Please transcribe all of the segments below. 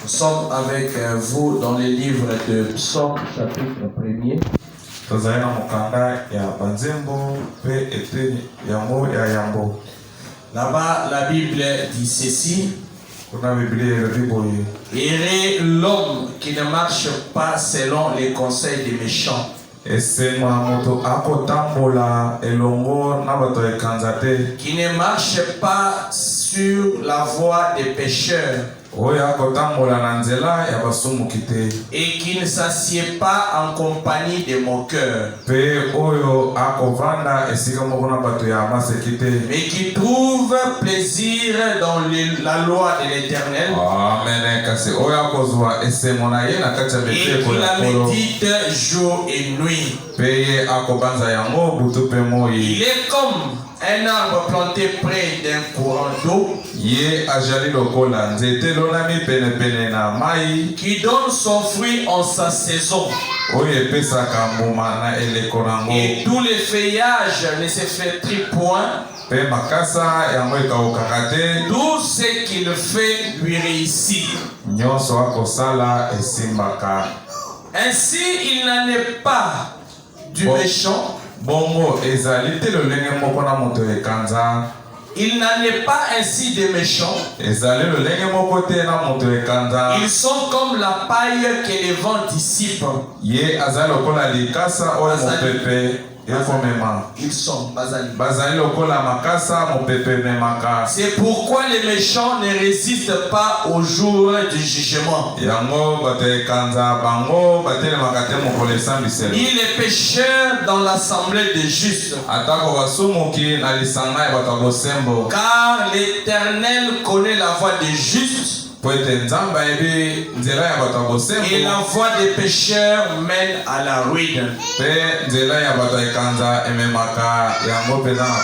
Nous sommes avec vous dans les livres de Psaume, chapitre 1er. Là-bas, la Bible dit ceci. Heureux l'homme qui ne marche pas selon les conseils des méchants. Qui ne marche pas sur la voie des pécheurs. Et qui ne s'assied pas en compagnie des moqueurs. Mais qui trouve plaisir dans la loi de l'Éternel. Et qui la médite jour et nuit. Il est comme un arbre planté près d'un courant d'eau, qui donne son fruit en sa saison. Et tous les feuillages ne se flétrit point. Tout ce qu'il fait lui réussit. Ainsi, il n'en est pas du méchant. Il n'en est pas ainsi des méchants. Ils sont comme la paille que les vents dissipent. Ils sont C'est pourquoi les méchants ne résistent pas au jour du jugement. Ni les pécheurs dans l'assemblée des justes. Car l'Éternel connaît la voie des justes. Et la voie des pécheurs mène à la ruine.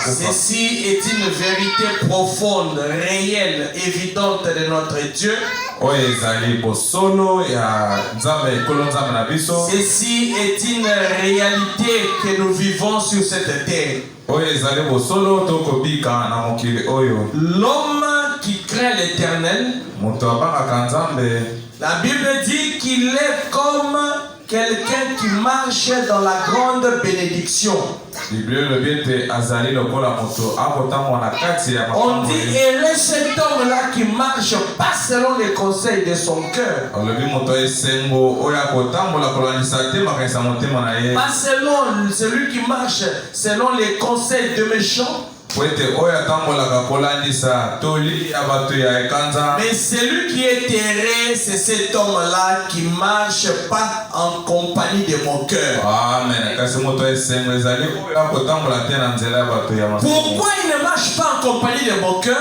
Ceci est une vérité profonde, réelle, évidente de notre Dieu. Ceci est une réalité que nous vivons sur cette terre. L'homme qui craint l'Éternel, la Bible dit qu'il est comme quelqu'un qui marche dans la grande bénédiction. On dit, heureux cet homme-là qui marche pas selon les conseils de son cœur. Pas selon celui qui marche selon les conseils de méchants. Mais celui qui est heureux, c'est cet homme-là qui marche pas en compagnie de mon cœur. Pourquoi il ne marche pas en compagnie de mon cœur?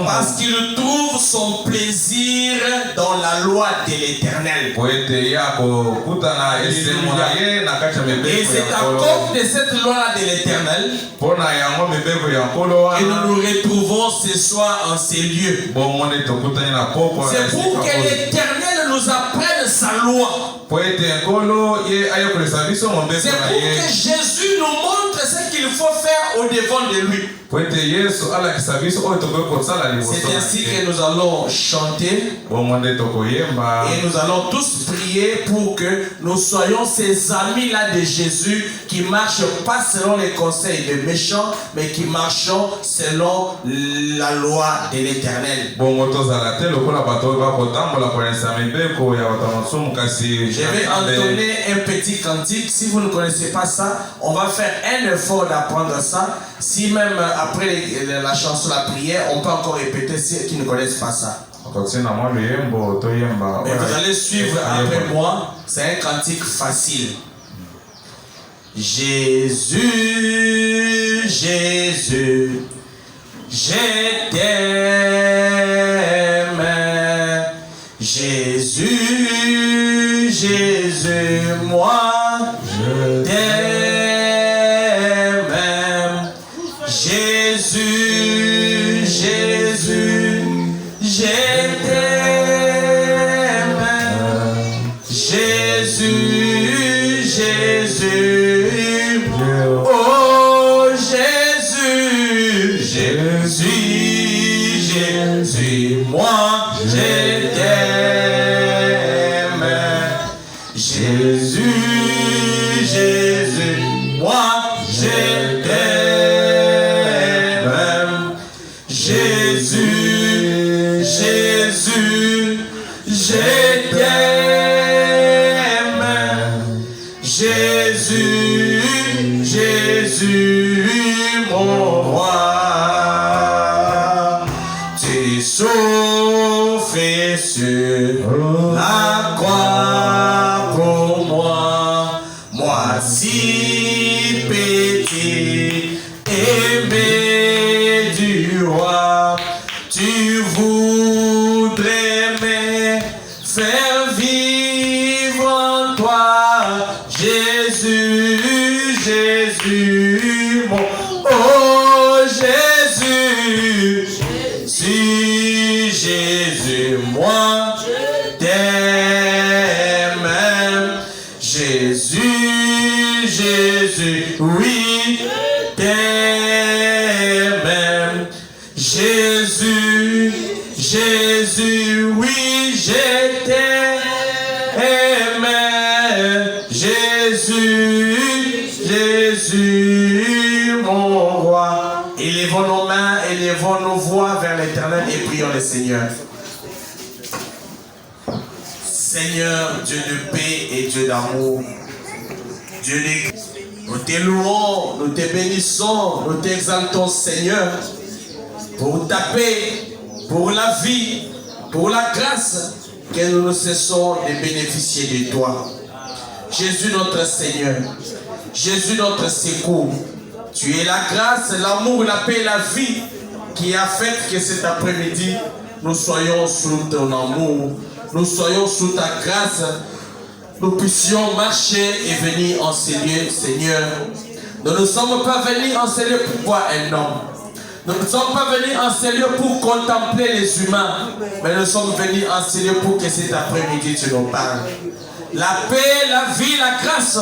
Parce qu'il trouve son plaisir dans la loi de l'Éternel. Et c'est à cause de cette loi de l'Éternel et nous nous retrouvons ce soir en ces lieux. C'est pour que l'Éternel nous apprenne sa loi. C'est pour que Jésus nous montre ce qu'il faut faire au devant de lui. C'est ainsi que nous allons chanter et nous allons tous prier pour que nous soyons ces amis-là de Jésus qui ne marchent pas selon les conseils des méchants, mais qui marchent selon la loi de l'Éternel. Je vais entonner un petit cantique. Si vous ne connaissez pas ça, on va faire un effort d'apprendre ça. Si même après la chanson, la prière, on peut encore répéter ceux qui ne connaissent pas ça. Mais vous allez suivre après moi. C'est un cantique facile. Jésus, Jésus, je t'aime. Jésus, Jésus, moi je t'aime. Jésus, Jésus, je t'aime. Jésus, Jésus, oh Jésus, Jésus. Jésus, moi je t'aime. Jésus, Jésus, moi je t'aime. Jésus, Jésus, je t'aime. Jésus, Jésus, mon roi. Tu souffres sur la croix pour moi. Moi si petit, aimé du roi, tu voudrais me faire vivre en toi. Jésus, Jésus, mon oh Jésus, si Jésus, moi t'aime. Jésus, Jésus, oui, t'aime. Jésus, Jésus, oui, je t'aime. Jésus, Jésus, mon roi. Élevons nos mains, élevons nos voix vers l'Éternel et prions le Seigneur. Seigneur, Dieu de paix et Dieu d'amour, Dieu de... Nous te louons, nous te bénissons, nous t'exaltons, Seigneur, pour ta paix, pour la vie, pour la grâce que nous ne cessons de bénéficier de toi. Jésus notre Seigneur, Jésus notre secours, tu es la grâce, l'amour, la paix et la vie qui a fait que cet après-midi, nous soyons sous ton amour, nous soyons sous ta grâce, nous puissions marcher et venir en ces lieux, Seigneur. Nous ne sommes pas venus en ces lieux pour voir un homme. Nous ne sommes pas venus en ces lieux pour contempler les humains, mais nous sommes venus en ces lieux pour que cet après-midi tu nous parles. La paix, la vie, la grâce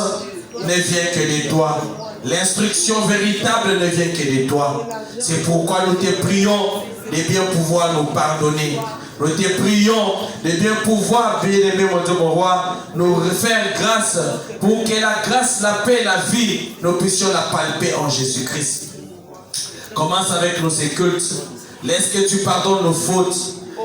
ne vient que de toi. L'instruction véritable ne vient que de toi. C'est pourquoi nous te prions de bien pouvoir nous pardonner. Nous te prions de bien pouvoir, bien-aimé mon Dieu, mon roi, nous faire grâce pour que la grâce, la paix, la vie, nous puissions la palper en Jésus-Christ. Commence avec nous ces cultes. Laisse que tu pardonnes nos fautes,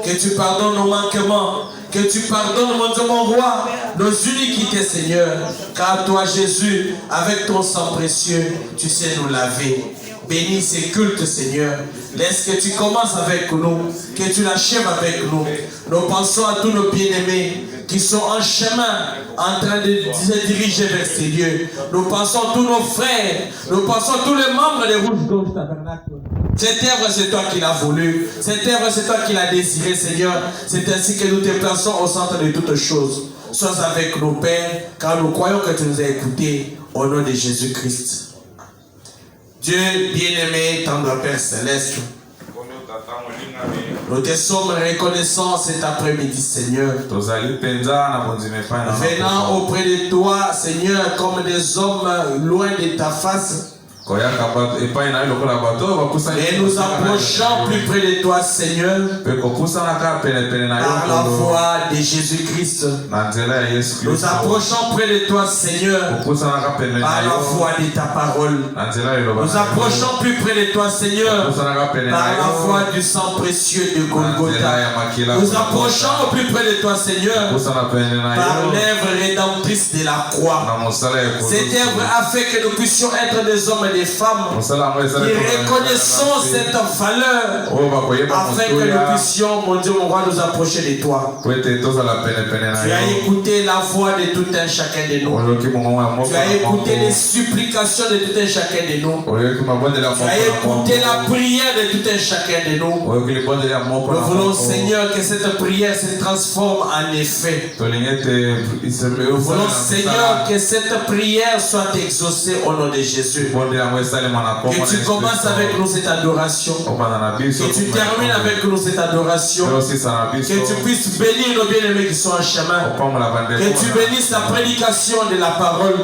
que tu pardonnes nos manquements, que tu pardonnes, mon Dieu, mon roi, nos iniquités, Seigneur. Car toi, Jésus, avec ton sang précieux, tu sais nous laver. Bénis ces cultes, Seigneur. Laisse que tu commences avec nous, que tu l'achèves avec nous. Nous pensons à tous nos bien-aimés qui sont en chemin, en train de se diriger vers ces lieux. Nous pensons à tous nos frères, nous pensons à tous les membres des Rouges-Gorges Tabernacle. Cette œuvre, c'est toi qui l'as voulu. Cette œuvre, c'est toi qui l'as désiré, Seigneur. C'est ainsi que nous te plaçons au centre de toutes choses. Sois avec nos pères, car nous croyons que tu nous as écoutés au nom de Jésus-Christ. Dieu bien-aimé, tendre Père Céleste, nous te sommes reconnaissants cet après-midi, Seigneur. Venant auprès de toi, Seigneur, comme des hommes loin de ta face. Et nous approchons plus près de toi, Seigneur, par la voix de Jésus-Christ. Nous approchons près de toi, Seigneur, par la voix de ta parole. Nous approchons plus près de toi, Seigneur, par la voix du sang précieux de Golgotha. Nous approchons plus près de toi, Seigneur, par l'œuvre rédemptrice de la croix. Cette œuvre a fait que nous puissions être des hommes et des femmes qui reconnaissons cette valeur afin que nous puissions, mon Dieu, mon roi, nous approcher de toi. Tu as écouté la voix de tout un chacun de nous. Tu as écouté les supplications de tout un chacun de nous. Tu as écouté la prière de tout un chacun de nous. Nous voulons, Seigneur, que cette prière se transforme en effet. Nous voulons, Seigneur, que cette prière soit exaucée au nom de Jésus. Que tu commences avec nous cette adoration. Que tu termines avec nous cette adoration. Que tu puisses bénir nos bien-aimés qui sont en chemin. Que tu bénisses la prédication de la parole.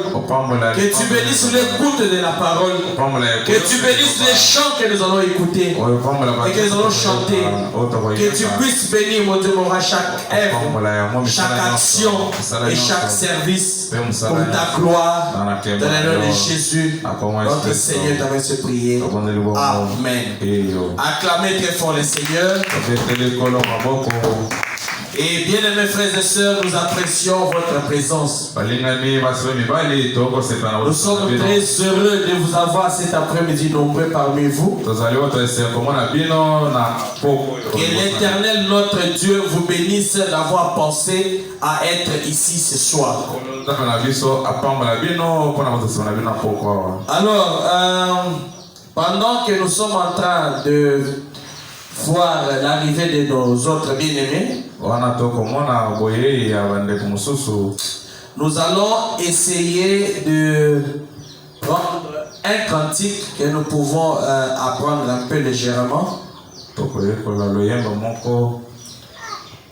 Que tu bénisses l'écoute de la parole. Que tu bénisses les chants que nous allons écouter. Et que nous allons chanter. Que tu puisses bénir, mon Dieu, mon roi, chaque œuvre, chaque action et chaque service pour ta gloire. Dans le nom de Jésus, notre Seigneur t'avait se prier. Amen. Acclamez très fort le Seigneur. Et bien aimés frères et sœurs, nous apprécions votre présence. Nous sommes très heureux de vous avoir cet après-midi nombreux parmi vous. Que l'Éternel notre Dieu vous bénisse d'avoir pensé à être ici ce soir. Alors, pendant que nous sommes en train de voir l'arrivée de nos autres bien-aimés, nous allons essayer de prendre un cantique que nous pouvons apprendre un peu légèrement.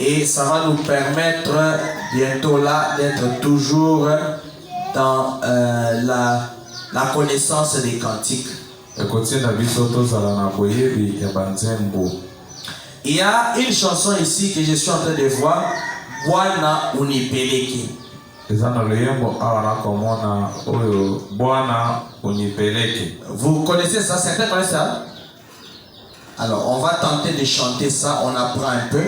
Et ça va nous permettre bientôt là d'être toujours dans la connaissance des cantiques. Il y a une chanson ici que je suis en train de voir, Bwana Unipeleke. Vous connaissez ça? Certains connaissent ça? Alors, on va tenter de chanter ça, on apprend un peu.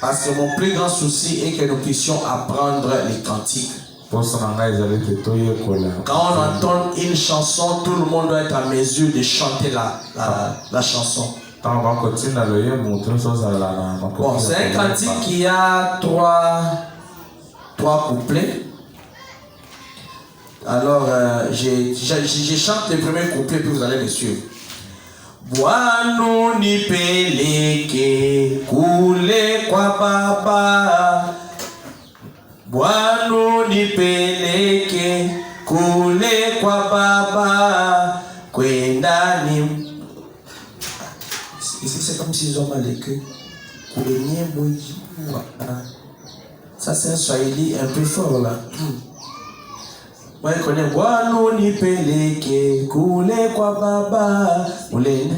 Parce que mon plus grand souci est que nous puissions apprendre les cantiques. Quand on entend une chanson, tout le monde doit être à mesure de chanter la chanson. Bon, c'est un cantique qui a trois couplets. Alors, je chante le premier couplet, puis vous allez me suivre. Bwana unipeleke kule kwa Baba, Bwana unipeleke kule kwa Baba, kwenda ni. Ici c'est comme s'ils ont mal écrit. Ça c'est un swahili un peu fort là. Moi je connais Bwana unipeleke kule kwa Baba. Oui.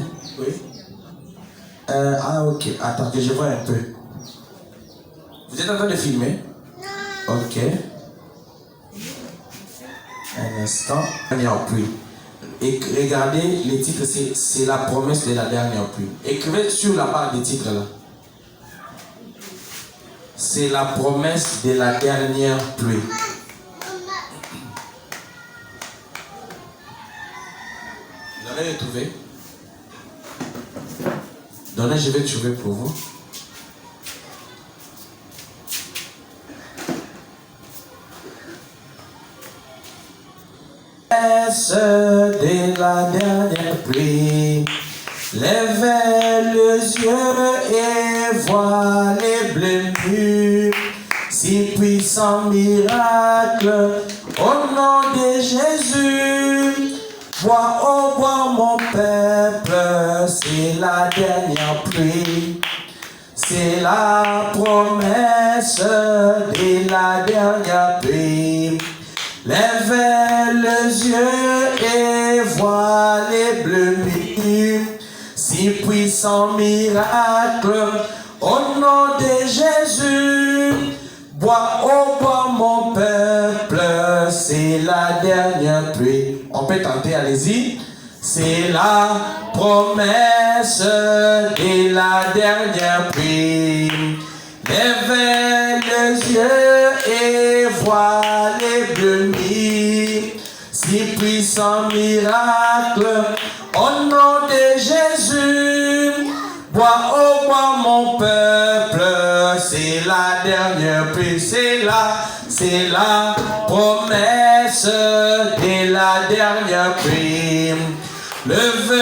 Ok. Attends que je vois un peu. Vous êtes en train de filmer? Ok. Un instant. Dernière pluie. Et regardez les titres, c'est la promesse de la dernière pluie. Écrivez sur la barre des titres là. C'est la promesse de la dernière pluie. Vous allez le trouver. Donnez, je vais trouver pour vous. De la dernière pluie, lève les yeux et vois les bleus mûrs, si puissant miracle au nom de Jésus. Bois, oh bois mon peuple, c'est la dernière pluie, c'est la promesse de la dernière pluie. Lève les yeux et vois les bleus mûrs, si puissant miracle au nom de Jésus. Bois, oh bois mon peuple, c'est la dernière pluie. On peut tenter, allez-y. C'est la promesse de la dernière pluie. Lève les yeux et vois les bleus mûrs, si puissant miracle au nom de Jésus. Bois, oh bois mon peuple, c'est la dernière pluie, c'est la promesse de la dernière pluie. Lève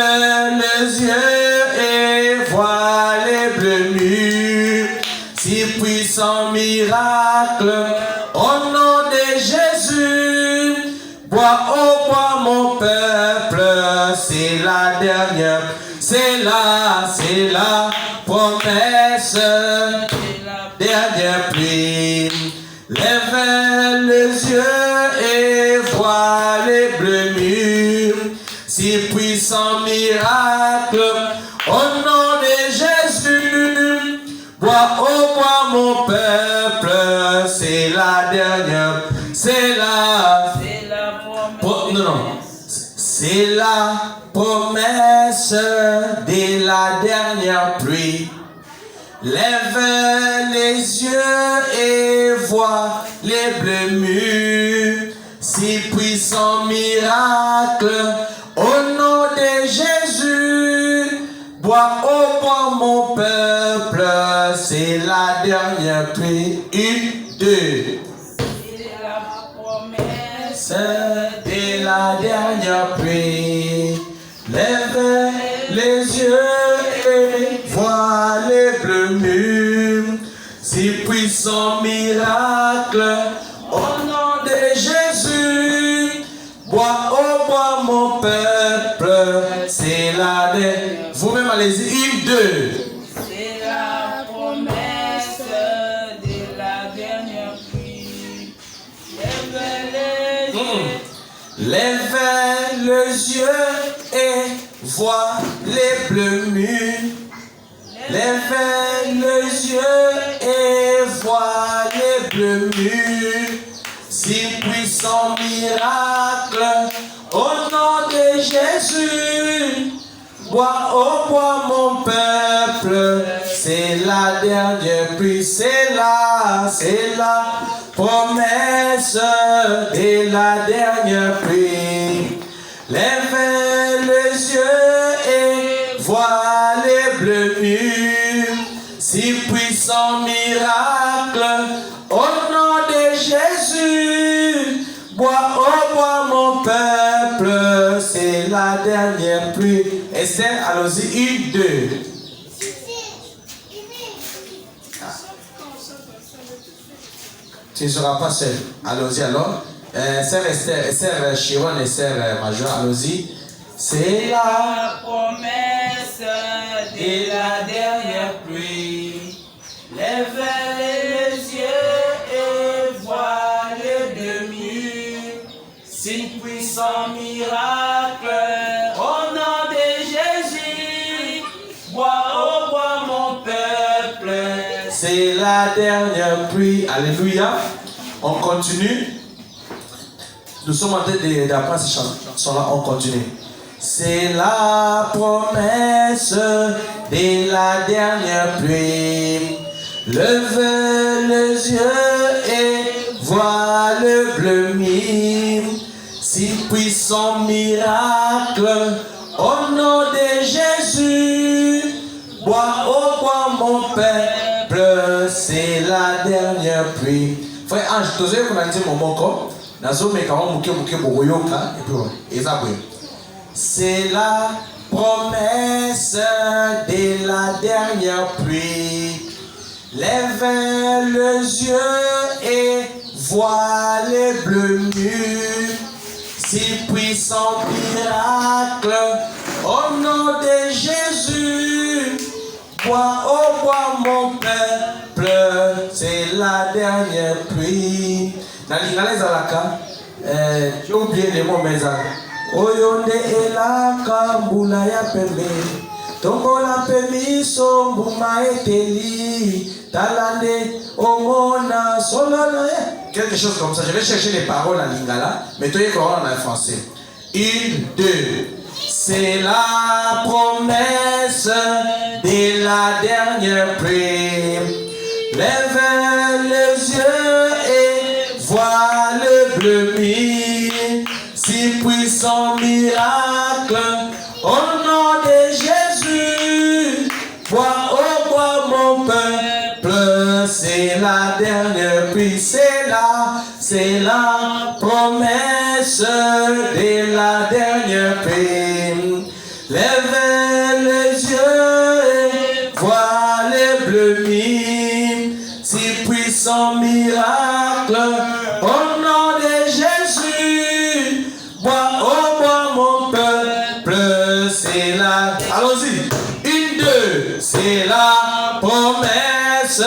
les yeux et vois les bleus mûrs, si puissant miracle au nom de Jésus. Bois, oh bois mon peuple, c'est la dernière. C'est la promesse de la dernière pluie. Lève les yeux et vois les bleus mûrs. Si puissant miracle, au nom de Jésus, bois mon peuple, c'est la dernière, c'est la promesse de la dernière pluie. Lève les yeux et vois les bleus mûrs. Si puissant miracle, au nom de Jésus, bois mon peuple, c'est la dernière pluie. 1, 2. C'est la promesse de la dernière pluie. Lève les yeux et vois les bleus mûrs. Si puissant miracle, au nom de Jésus, bois mon peuple, c'est la dernière. Vous-même allez-y, 1, 2. C'est la promesse de la dernière pluie. Lève les yeux et vois les bleus mûrs. Lève les yeux et vois les bleus mûrs. Si puissant miracle, au nom de Jésus, bois mon peuple, c'est la dernière pluie, c'est la promesse de la dernière pluie. Lève les yeux et vois les bleus mûrs. Si puissant miracle, au nom de Jésus, bois mon peuple, c'est la dernière pluie. Esther, allons-y, 1, 2. Tu ne seras pas seul. Allons-y alors. Sœur Esther, Sœur Chiron et Sœur Major, allons-y. C'est la promesse de la dernière pluie. Lève les yeux et vois les deux murs. Signe puissant miracle, au nom de Jésus, bois mon peuple. C'est la dernière pluie. Alléluia. On continue. Nous sommes en train d'apprendre ces chansons-là. On continue. C'est la promesse de la dernière pluie. Lève les yeux et vois le bleu mire. Si puissant miracle, au nom de Jésus, bois mon peuple, c'est la dernière pluie. Frère Ange, tu sais qu'on a dit mon mot, c'est la promesse de la dernière pluie. Lève les yeux et vois les bleus mûrs. Si puissant miracle, au nom de Jésus, bois mon peuple, c'est la dernière pluie. J'ai oublié les mots, mais Oyonde elaka mbula ya pembe Tongola pemiso mbuma eteli Talande omona solana. Quelque chose comme ça. Je vais chercher les paroles en lingala, mais toi, il faut en français. 1, 2. C'est la promesse de la dernière pluie. Lève les yeux et vois le bleu mire. Si puissant miracle, au nom de Jésus, bois mon peuple, c'est la dernière pluie, c'est la promesse de la dernière pluie. Lève les yeux et vois les bleus mire. Si puissant miracle, au nom de Jésus, bois mon peuple, promesse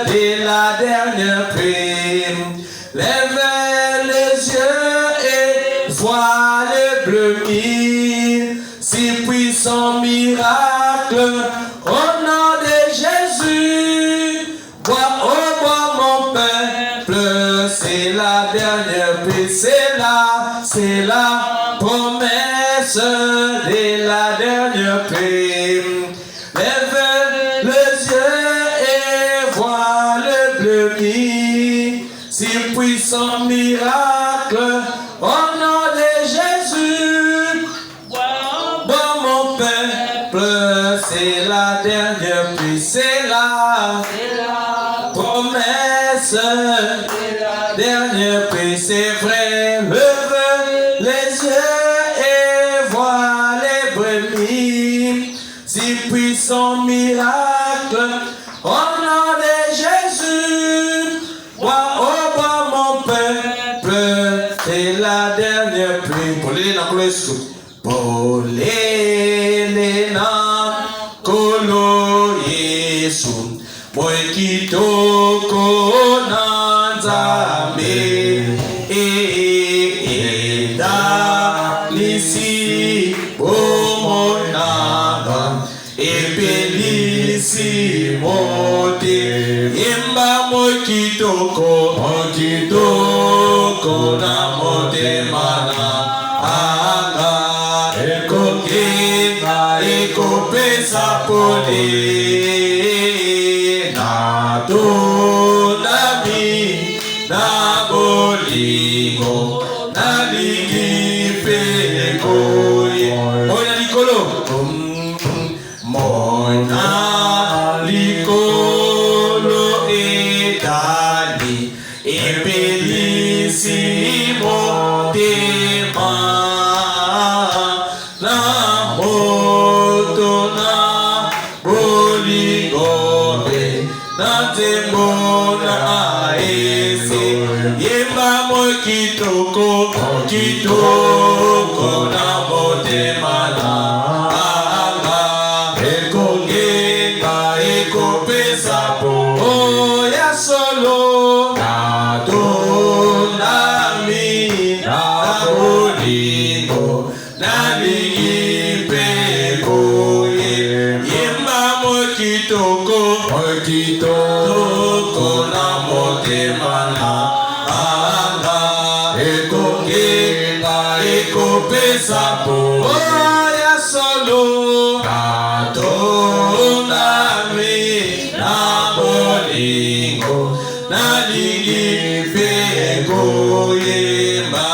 de la dernière pluie. Lève les yeux et vois le bleu mille, si puissant miracle, au nom de Jésus. Bois, oh bois mon peuple, c'est la dernière pluie, c'est la promesse de la dernière pluie. Lève les yeux et vois le bleu mille, si puissant miracle, au nom de Jésus. Bois mon peuple, c'est la dernière pluie, c'est la promesse de la dernière pluie, c'est vrai. Lève les yeux et vois les brebis, si puissant miracle, au nom de Jésus. Bois, oh bois mon peuple, c'est la dernière pluie. Pour les dans le scoop. Pour les dans Kolo Yesu, moi qui toko nanzame et lisi omonaba et belisi mote yemba moi qui toko na mote mana. Eko pesa pole na tonami na bolingo na ligi pego moina likolo moina likolo etali ebelissimo tema. Kitoko na mote mana anga ekongenga ekopesa po oya solo na tonami na bolingo na ligi peko yemba mo kitoko na mote mana pesa po oya solo na tonami na bolingo na ligi pego yemba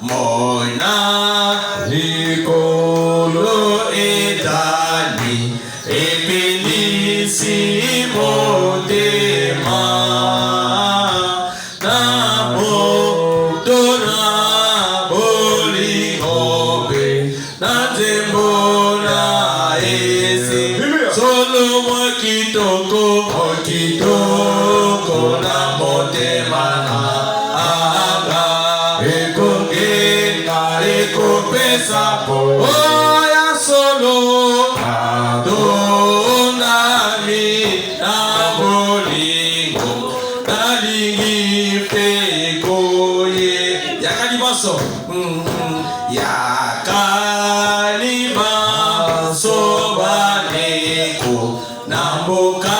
moina likolo etali ebelissimo tema. Kitoko na mote mana anga ekongenga ekopesa po oya solo na tonami na bolingo na ligi peko ye yakalibaso yakalibaso baneko na mboka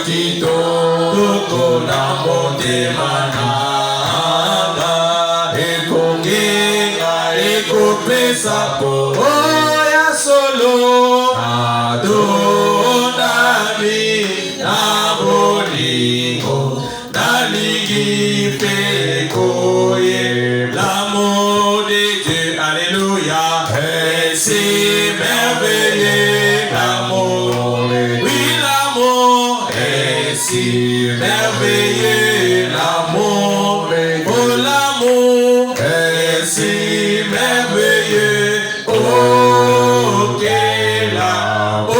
kitoko na mote mana ekongenga ekopesa po oya solo na tonami na bolingo na ligi peko ye l'amour de Dieu. Alléluia. Et c'est merveilleux l'amour. Oui, l'amour est si merveilleux l'amour. Oh, l'amour est si merveilleux. Oh, quel amour. Oh,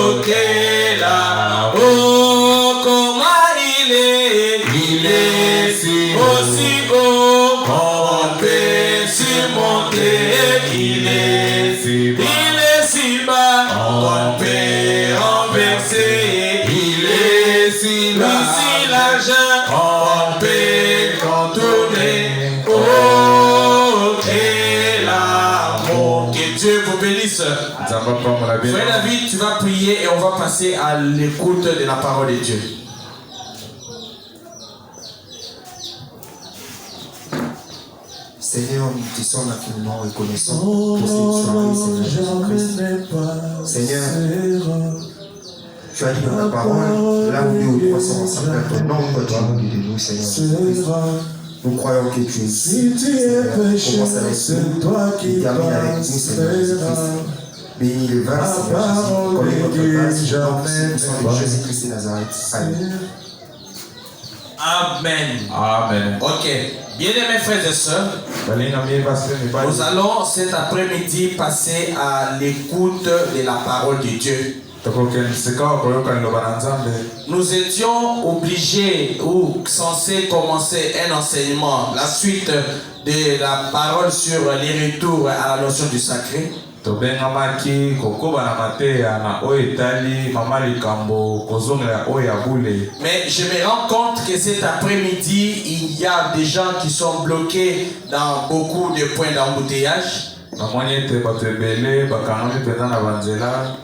Oh, quel amour, comment il est si aussi haut, on peut surmonter, il est si bas, on peut renverser, il est si bas, si l'argent, on peut contourner. Oh, quel amour, que Dieu vous bénisse. Frère David, tu vas prier et on va passer à l'écoute de la parole de Dieu. Seigneur, nous te sommes infiniment reconnaissants pour cette soirée, Seigneur Jésus-Christ. Seigneur, tu as dit dans ta parole, là où nous ou trois sommes ensemble, ton nom, toi tu es au milieu de nous, Seigneur Jésus-Christ. Nous croyons que tu es ici, Seigneur. Commence avec nous et termine avec nous, Seigneur Jésus-Christ. Bénis le vin, Seigneur Jésus, connais notre base, au nom de Jésus-Christ de Nazareth. Amen. Amen. Amen. Ok. Bien-aimés frères et sœurs, nous allons cet après-midi passer à l'écoute de la parole de Dieu. Nous étions obligés ou censés commencer un enseignement, la suite de la parole sur les retours à la notion du sacré. Mais je me rends compte que cet après-midi, il y a des gens qui sont bloqués dans beaucoup de points d'embouteillage.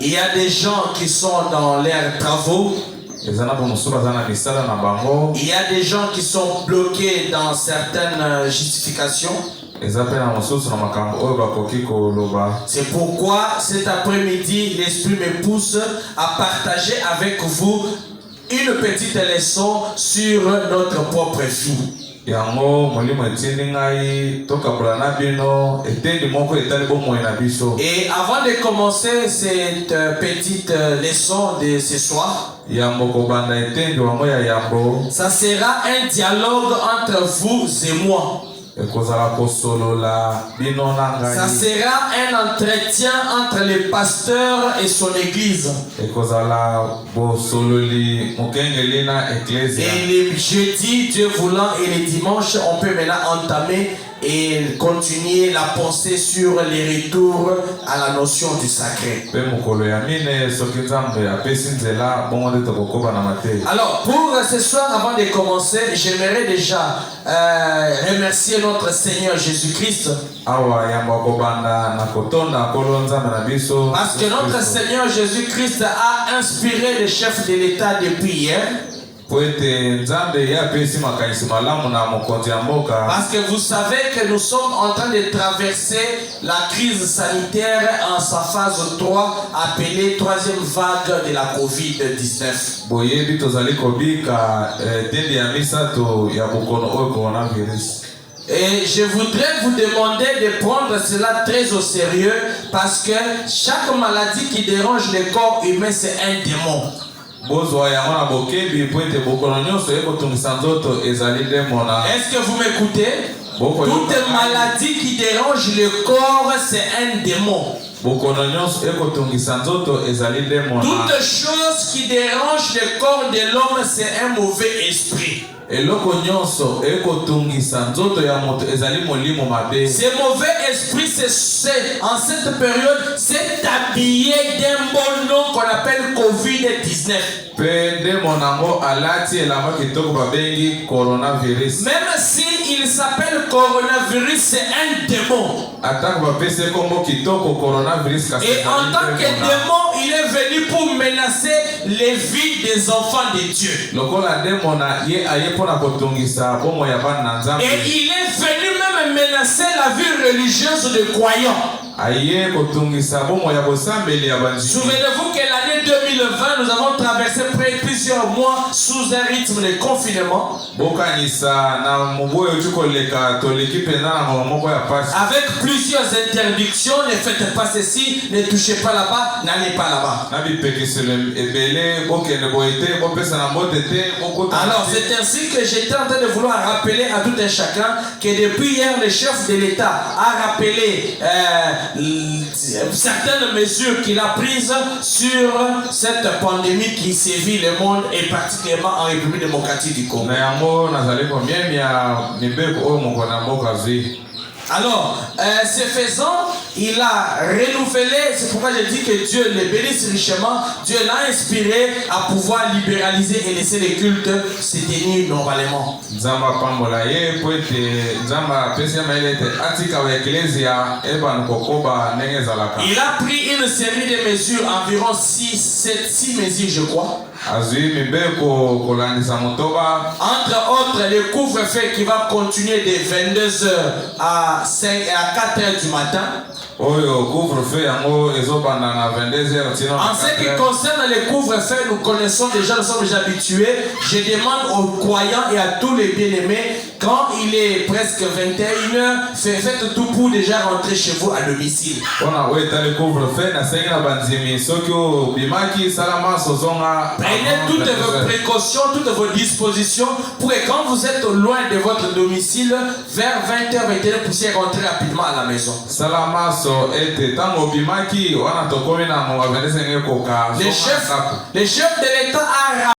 Il y a des gens qui sont dans leurs travaux. Il y a des gens qui sont bloqués dans certaines justifications. C'est pourquoi cet après-midi, l'Esprit me pousse à partager avec vous une petite leçon sur notre propre vie. Et avant de commencer cette petite leçon de ce soir, ça sera un dialogue entre vous et moi. Ça sera un entretien entre le pasteur et son église. Et le jeudi, Dieu voulant, et le dimanche, on peut maintenant entamer et continuer la pensée sur les retours à la notion du sacré. Alors, pour ce soir, avant de commencer, j'aimerais déjà remercier notre Seigneur Jésus-Christ. Parce que notre Seigneur Jésus-Christ a inspiré le chef de l'État depuis hier. Parce que vous savez que nous sommes en train de traverser la crise sanitaire en sa phase 3, appelée troisième vague de la COVID-19. Et je voudrais vous demander de prendre cela très au sérieux, parce que chaque maladie qui dérange le corps humain, c'est un démon. Est-ce que vous m'écoutez? Toute maladie qui dérange le corps, c'est un démon. Toute chose qui dérange le corps de l'homme, c'est un mauvais esprit. Ce mauvais esprit, c'est en cette période, c'est habillé d'un bon nom qu'on appelle COVID-19. Même si il s'appelle coronavirus, c'est un démon. Et en tant que démon, il est venu pour menacer les vies des enfants de Dieu. Et il est venu même menacer la vie religieuse des croyants. Souvenez-vous que l'année 2020, nous avons traversé plusieurs plusieurs mois sous un rythme de confinement. Avec plusieurs interdictions, ne faites pas ceci, ne touchez pas là-bas, n'allez pas là-bas. Alors c'est ainsi que j'étais en train de vouloir rappeler à tout un chacun que depuis hier le chef de l'État a rappelé certaines mesures qu'il a prises sur cette pandémie qui sévit le monde et particulièrement en République démocratique du Congo. Alors, ce faisant, il a renouvelé, c'est pourquoi je dis que Dieu le bénisse richement, Dieu l'a inspiré à pouvoir libéraliser et laisser les cultes se tenir normalement. Il a pris une série de mesures, environ 6 mesures je crois. Entre autres, le couvre-feu qui va continuer de 22h à 4h du matin. En ce qui concerne les couvre-feu, nous connaissons déjà, nous sommes déjà habitués. Je demande aux croyants et à tous les bien-aimés, quand il est presque 21h, faites tout pour déjà rentrer chez vous à domicile. Prenez toutes vos précautions, toutes vos dispositions pour que quand vous êtes loin de votre domicile, vers 20h, 21h, vous puissiez rentrer rapidement à la maison. Le chef de l'État a